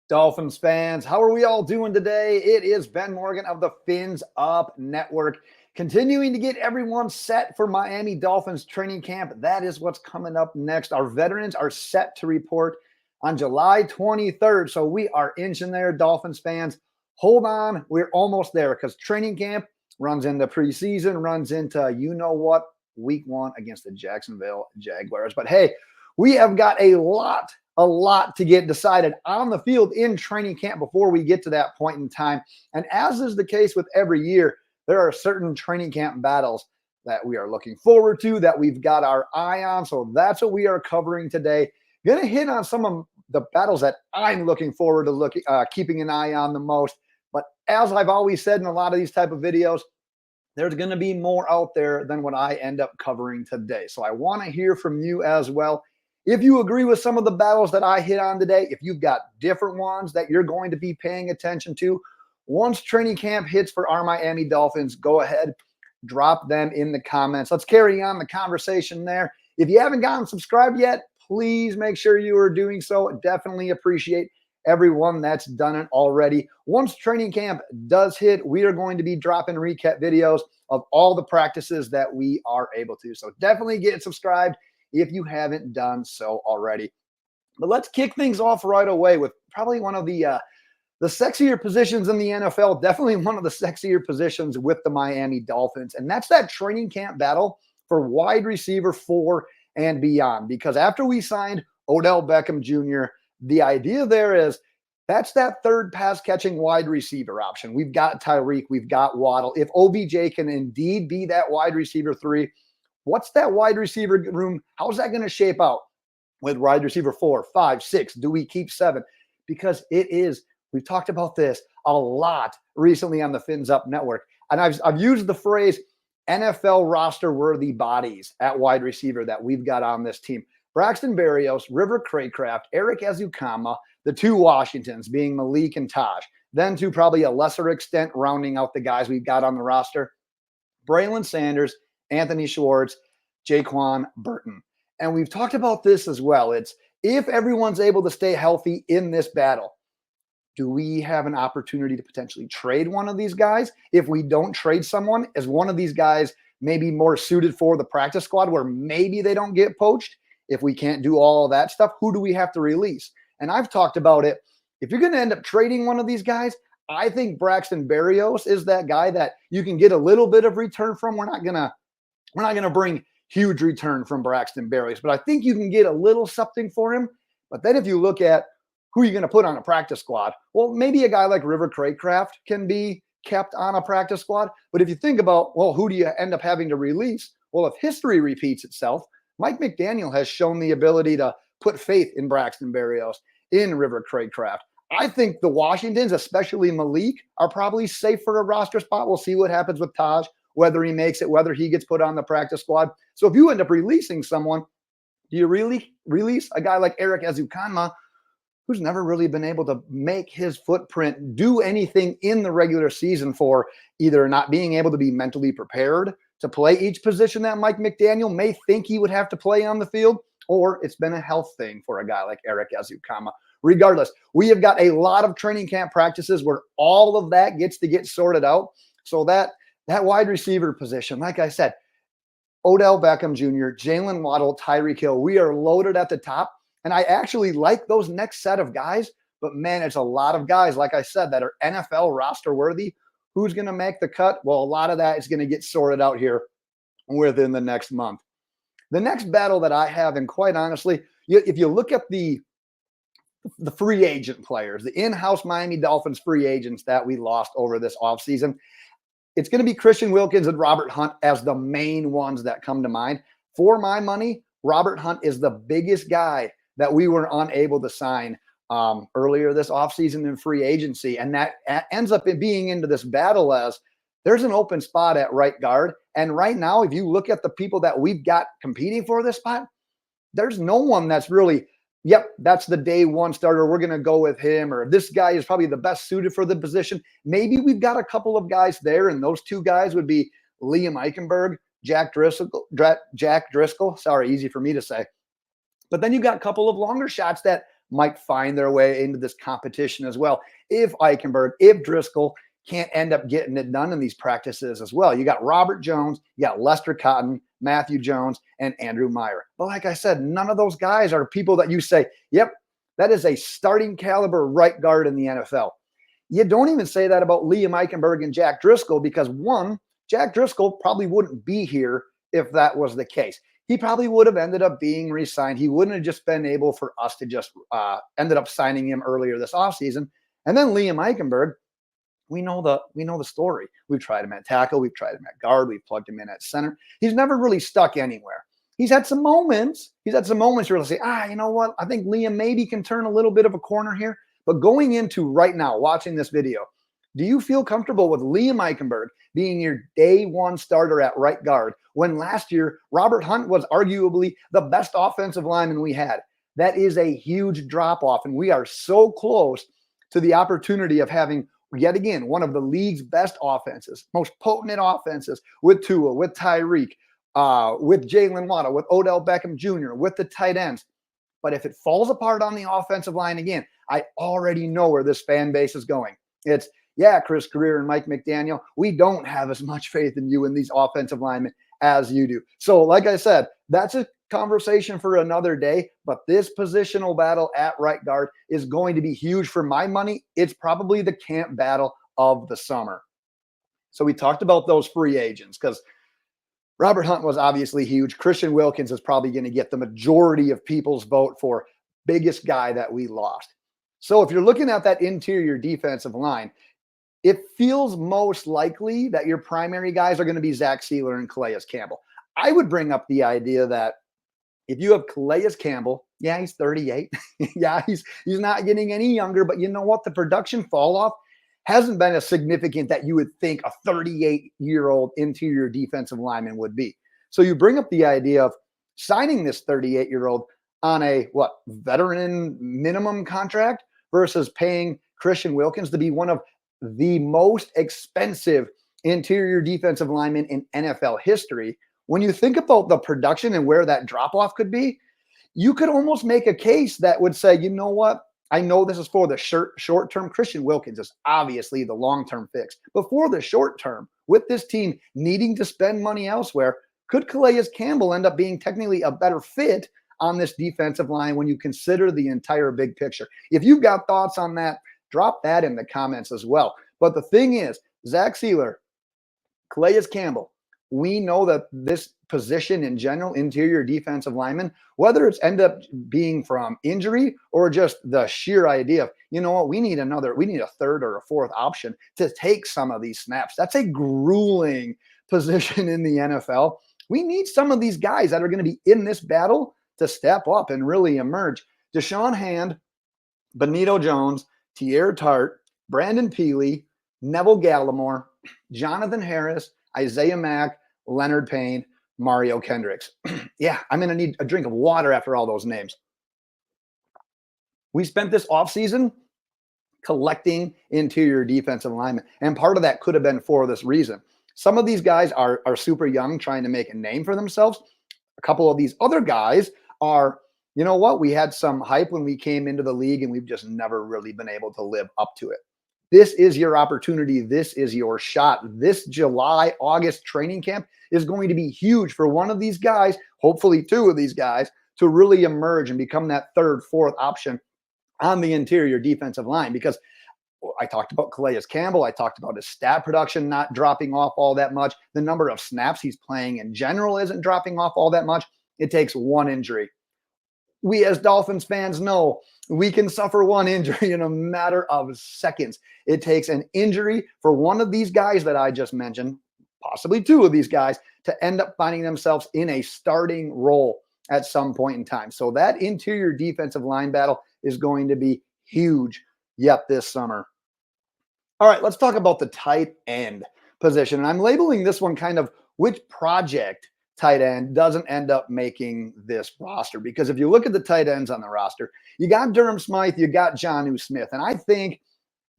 Dolphins fans, how are we all doing today? It is Ben Morgan of the Fins Up Network, continuing to get everyone set for Miami Dolphins training camp. That is what's coming up next. Our veterans are set to report on July 23rd, so we are inching there, Dolphins fans. Hold on, we're almost there because training camp runs into preseason, runs into you-know-what, week one against the Jacksonville Jaguars. But hey, we have got a lot to get decided on the field in training camp before we get to that point in time. And as is the case with every year, there are certain training camp battles that we are looking forward to, that we've got our eye on. So that's what we are covering today. Going to hit on some of the battles that I'm looking forward to keeping an eye on the most. But as I've always said in a lot of these type of videos, there's going to be more out there than what I end up covering today. So I want to hear from you as well. If you agree with some of the battles that I hit on today, if you've got different ones that you're going to be paying attention to, once training camp hits for our Miami Dolphins, go ahead, drop them in the comments. Let's carry on the conversation there. If you haven't gotten subscribed yet, please make sure you are doing so. Definitely appreciate everyone that's done it already. Once training camp does hit, we are going to be dropping recap videos of all the practices that we are able to. So definitely get subscribed if you haven't done so already. But let's kick things off right away with probably one of the sexier positions in the NFL, definitely one of the sexier positions with the Miami Dolphins, and that's that training camp battle for wide receiver 4 and beyond. Because after we signed Odell Beckham Jr., the idea there is that's that third pass-catching wide receiver option. We've got Tyreek, we've got Waddle. If OBJ can indeed be that wide receiver 3, what's that wide receiver room? How's that going to shape out with wide receiver 4, 5, 6? Do we keep 7? Because it is, we've talked about this a lot recently on the Fins Up Network. And I've used the phrase NFL roster worthy bodies at wide receiver that we've got on this team. Braxton Berrios, River Craycraft, Eric Ezukanma, the 2 Washingtons being Malik and Tahj. Then to probably a lesser extent, rounding out the guys we've got on the roster, Braylon Sanders, Anthony Schwartz, Jaquan Burton. And we've talked about this as well. It's if everyone's able to stay healthy in this battle, do we have an opportunity to potentially trade one of these guys? If we don't trade someone, is one of these guys maybe more suited for the practice squad where maybe they don't get poached? If we can't do all of that stuff, who do we have to release? And I've talked about it. If you're going to end up trading one of these guys, I think Braxton Berrios is that guy that you can get a little bit of return from. We're not gonna bring huge return from Braxton Berrios, but I think you can get a little something for him. But then if you look at who you're going to put on a practice squad, well, maybe a guy like River Craycraft can be kept on a practice squad. But if you think about, well, who do you end up having to release? Well, if history repeats itself, Mike McDaniel has shown the ability to put faith in Braxton Berrios, in River Craycraft. I think the Washingtons, especially Malik, are probably safe for a roster spot. We'll see what happens with Tahj, whether he makes it, whether he gets put on the practice squad. So if you end up releasing someone, do you really release a guy like Eric Ezukanma, who's never really been able to make his footprint do anything in the regular season for either not being able to be mentally prepared to play each position that Mike McDaniel may think he would have to play on the field, or it's been a health thing for a guy like Eric Ezukanma. Regardless, we have got a lot of training camp practices where all of that gets to get sorted out. So that wide receiver position, like I said, Odell Beckham Jr., Jaylen Waddle, Tyreek Hill, we are loaded at the top. And I actually like those next set of guys, but man, it's a lot of guys, like I said, that are NFL roster worthy. Who's going to make the cut? Well, a lot of that is going to get sorted out here within the next month. The next battle that I have, and quite honestly, if you look at the free agent players, the in-house Miami Dolphins free agents that we lost over this offseason, it's going to be Christian Wilkins and Robert Hunt as the main ones that come to mind. For my money, Robert Hunt is the biggest guy that we were unable to sign earlier this offseason in free agency. And that ends up being into this battle as there's an open spot at right guard. And right now, if you look at the people that we've got competing for this spot, there's no one that's really, yep, that's the day one starter. We're going to go with him, or this guy is probably the best suited for the position. Maybe we've got a couple of guys there, and those 2 guys would be Liam Eichenberg, Jack Driscoll. Sorry, easy for me to say. But then you've got a couple of longer shots that might find their way into this competition as well. If Eichenberg, if Driscoll can't end up getting it done in these practices as well. You got Robert Jones, you got Lester Cotton, Matthew Jones, and Andrew Meyer. But like I said, none of those guys are people that you say, yep, that is a starting caliber right guard in the NFL. You don't even say that about Liam Eichenberg and Jack Driscoll because, one, Jack Driscoll probably wouldn't be here if that was the case. He probably would have ended up being re-signed. He wouldn't have just been able for us to just ended up signing him earlier this offseason. And then Liam Eichenberg, we know the story. We've tried him at tackle. We've tried him at guard. We've plugged him in at center. He's never really stuck anywhere. He's had some moments. Where he'll say, you know what? I think Liam maybe can turn a little bit of a corner here. But going into right now, watching this video, do you feel comfortable with Liam Eichenberg being your day one starter at right guard when last year Robert Hunt was arguably the best offensive lineman we had? That is a huge drop off. And we are so close to the opportunity of having, yet again, one of the league's best offenses, most potent offenses with Tua, with Tyreek, with Jaylen Waddle, with Odell Beckham Jr., with the tight ends. But if it falls apart on the offensive line again, I already know where this fan base is going. It's, Chris Greer and Mike McDaniel, we don't have as much faith in you in these offensive linemen as you do. So like I said, that's a conversation for another day, but this positional battle at right guard is going to be huge. For my money, it's probably the camp battle of the summer. So we talked about those free agents because Robert Hunt was obviously huge. Christian Wilkins is probably going to get the majority of people's vote for biggest guy that we lost. So if you're looking at that interior defensive line, it feels most likely that your primary guys are going to be Zach Sieler and Calais Campbell. I would bring up the idea that if you have Calais Campbell, he's 38. He's not getting any younger, but you know what? The production fall off hasn't been as significant that you would think a 38-year-old interior defensive lineman would be. So you bring up the idea of signing this 38-year-old on a veteran minimum contract versus paying Christian Wilkins to be one of the most expensive interior defensive linemen in NFL history. When you think about the production and where that drop-off could be, you could almost make a case that would say, you know what? I know this is for the short term. Christian Wilkins is obviously the long-term fix. But for the short term, with this team needing to spend money elsewhere, could Calais Campbell end up being technically a better fit on this defensive line when you consider the entire big picture? If you've got thoughts on that, drop that in the comments as well. But the thing is, Zach Sieler, Calais Campbell, we know that this position in general, interior defensive lineman, whether it's end up being from injury or just the sheer idea of, you know what, we need a third or a fourth option to take some of these snaps. That's a grueling position in the NFL. We need some of these guys that are going to be in this battle to step up and really emerge. Deshaun Hand, Benito Jones, Tierre Tart, Brandon Peely, Neville Gallimore, Jonathan Harris, Isaiah Mack, Leonard Payne, Mario Kendricks. I'm going to need a drink of water after all those names. We spent this offseason collecting interior defensive linemen, and part of that could have been for this reason. Some of these guys are super young, trying to make a name for themselves. A couple of these other guys are, you know what, we had some hype when we came into the league, and we've just never really been able to live up to it. This is your opportunity. This is your shot. This July, August training camp is going to be huge for one of these guys, hopefully two of these guys, to really emerge and become that third, fourth option on the interior defensive line. Because I talked about Calais Campbell. I talked about his stat production not dropping off all that much. The number of snaps he's playing in general isn't dropping off all that much. It takes one injury. We as Dolphins fans know we can suffer one injury in a matter of seconds. It takes an injury for one of these guys that I just mentioned, possibly two of these guys, to end up finding themselves in a starting role at some point in time. So that interior defensive line battle is going to be huge yet this summer. All right, let's talk about the tight end position. And I'm labeling this one kind of which project tight end doesn't end up making this roster. Because if you look at the tight ends on the roster, you got Durham Smythe, you got Jonnu Smith. And I think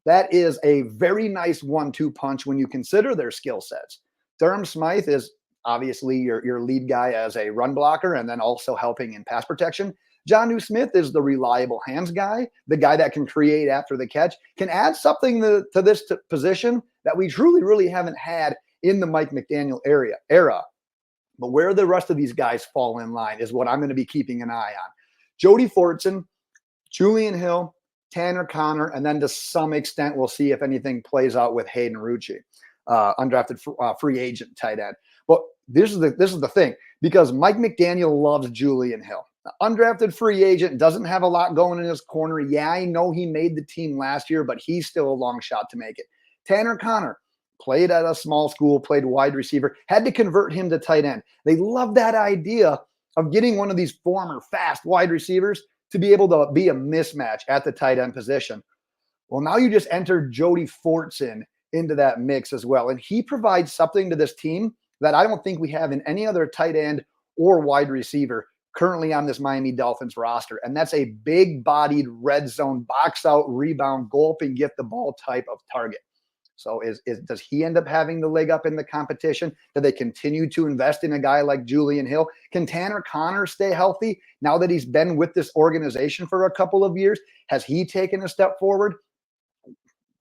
that is a very nice 1-2 punch when you consider their skill sets. Durham Smythe is obviously your lead guy as a run blocker and then also helping in pass protection. Jonnu Smith is the reliable hands guy, the guy that can create after the catch, can add something to this position that we truly, really haven't had in the Mike McDaniel era. But where the rest of these guys fall in line is what I'm going to be keeping an eye on. Jody Fortson, Julian Hill, Tanner Conner, and then to some extent, we'll see if anything plays out with Hayden Rucci, undrafted free agent tight end. But this is the thing, because Mike McDaniel loves Julian Hill. Undrafted free agent, doesn't have a lot going in his corner. Yeah, I know he made the team last year, but he's still a long shot to make it. Tanner Conner played at a small school, played wide receiver, had to convert him to tight end. They love that idea of getting one of these former fast wide receivers to be able to be a mismatch at the tight end position. Well, now you just entered Jody Fortson into that mix as well. And he provides something to this team that I don't think we have in any other tight end or wide receiver currently on this Miami Dolphins roster. And that's a big-bodied red zone, box out, rebound, go up and get the ball type of target. So does he end up having the leg up in the competition? Do they continue to invest in a guy like Julian Hill? Can Tanner Conner stay healthy now that he's been with this organization for a couple of years? Has he taken a step forward?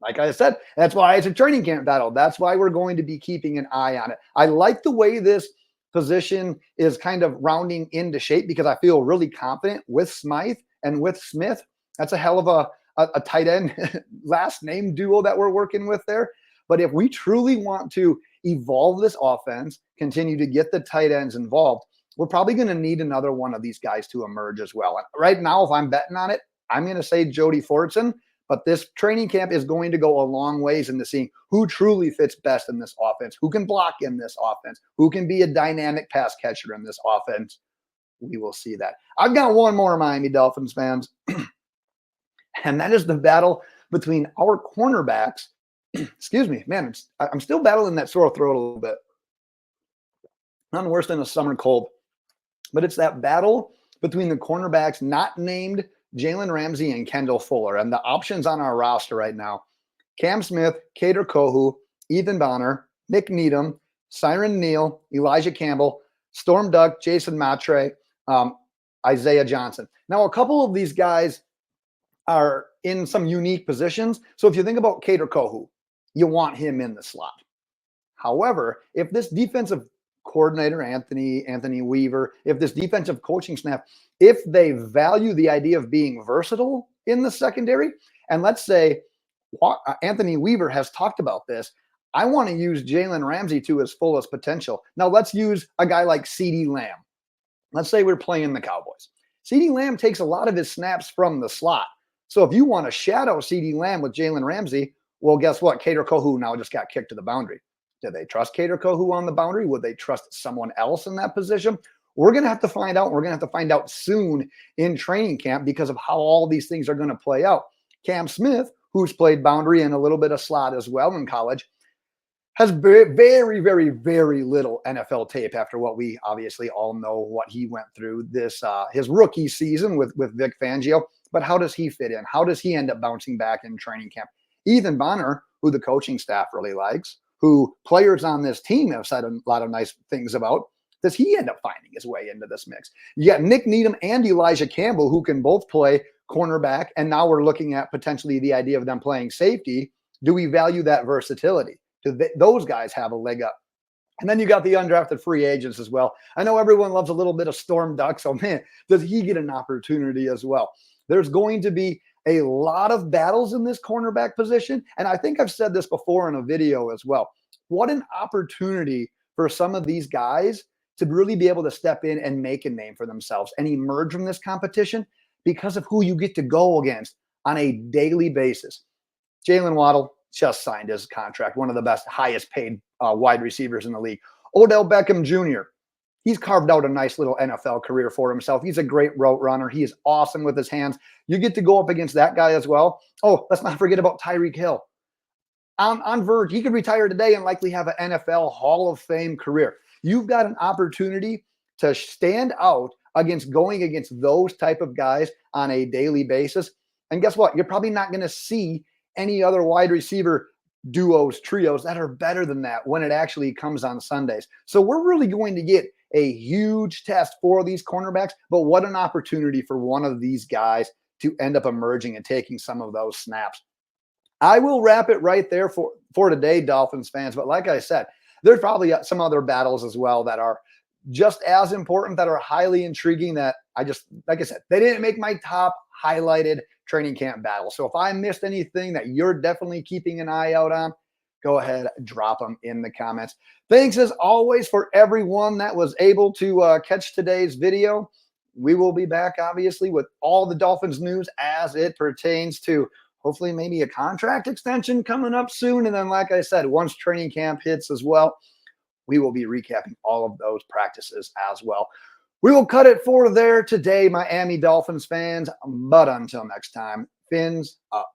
Like I said, that's why it's a training camp battle. That's why we're going to be keeping an eye on it. I like the way this position is kind of rounding into shape because I feel really confident with Smythe and with Smith. That's a hell of a tight end last name duo that we're working with there. But if we truly want to evolve this offense, continue to get the tight ends involved, we're probably going to need another one of these guys to emerge as well. And right now, if I'm betting on it, I'm going to say Jody Fortson. But this training camp is going to go a long ways into seeing who truly fits best in this offense, who can block in this offense, who can be a dynamic pass catcher in this offense. We will see that. I've got one more, Miami Dolphins fans. And that is the battle between our cornerbacks. Excuse me, man, I'm still battling that sore throat a little bit. None worse than a summer cold. But it's that battle between the cornerbacks not named Jalen Ramsey and Kendall Fuller. And the options on our roster right now, Cam Smith, Kader Kohu, Ethan Bonner, Nick Needham, Siren Neal, Elijah Campbell, Storm Duck, Jason Matre, Isaiah Johnson. Now, a couple of these guys are in some unique positions. So if you think about Kader Kohu, you want him in the slot. However, if this defensive coordinator, Anthony Weaver, if this defensive coaching staff, if they value the idea of being versatile in the secondary, and let's say Anthony Weaver has talked about this, I want to use Jalen Ramsey to his fullest potential. Now let's use a guy like CeeDee Lamb. Let's say we're playing the Cowboys. CeeDee Lamb takes a lot of his snaps from the slot. So if you want to shadow CeeDee Lamb with Jalen Ramsey, well, guess what? Kader Kohu now just got kicked to the boundary. Do they trust Kader Kohu on the boundary? Would they trust someone else in that position? We're going to have to find out. We're going to have to find out soon in training camp because of how all these things are going to play out. Cam Smith, who's played boundary and a little bit of slot as well in college, has very, very, very, very little NFL tape after what we obviously all know what he went through this his rookie season with Vic Fangio. But how does he fit in? How does he end up bouncing back in training camp? Ethan Bonner, who the coaching staff really likes, who players on this team have said a lot of nice things about, does he end up finding his way into this mix? You got Nick Needham and Elijah Campbell, who can both play cornerback, and now we're looking at potentially the idea of them playing safety. Do we value that versatility? Do those guys have a leg up? And then you got the undrafted free agents as well. I know everyone loves a little bit of Storm Duck, so man, does he get an opportunity as well? There's going to be a lot of battles in this cornerback position. And I think I've said this before in a video as well. What an opportunity for some of these guys to really be able to step in and make a name for themselves and emerge from this competition because of who you get to go against on a daily basis. Jaylen Waddle just signed his contract, one of the best, highest paid wide receivers in the league. Odell Beckham Jr., he's carved out a nice little NFL career for himself. He's a great route runner. He is awesome with his hands. You get to go up against that guy as well. Oh, let's not forget about Tyreek Hill. On verge, he could retire today and likely have an NFL Hall of Fame career. You've got an opportunity to stand out going against those type of guys on a daily basis. And guess what? You're probably not going to see any other wide receiver duos, trios that are better than that when it actually comes on Sundays. So we're really going to get a huge test for these cornerbacks, but what an opportunity for one of these guys to end up emerging and taking some of those snaps. I will wrap it right there for today, Dolphins fans. But like I said, there's probably some other battles as well that are just as important, that are highly intriguing, that like I said, they didn't make my top highlighted training camp battle. So if I missed anything that you're definitely keeping an eye out on, go ahead, drop them in the comments. Thanks as always for everyone that was able to catch today's video. We will be back, obviously, with all the Dolphins news as it pertains to hopefully maybe a contract extension coming up soon. And then, like I said, once training camp hits as well, we will be recapping all of those practices as well. We will cut it for there today, Miami Dolphins fans. But until next time, fins up.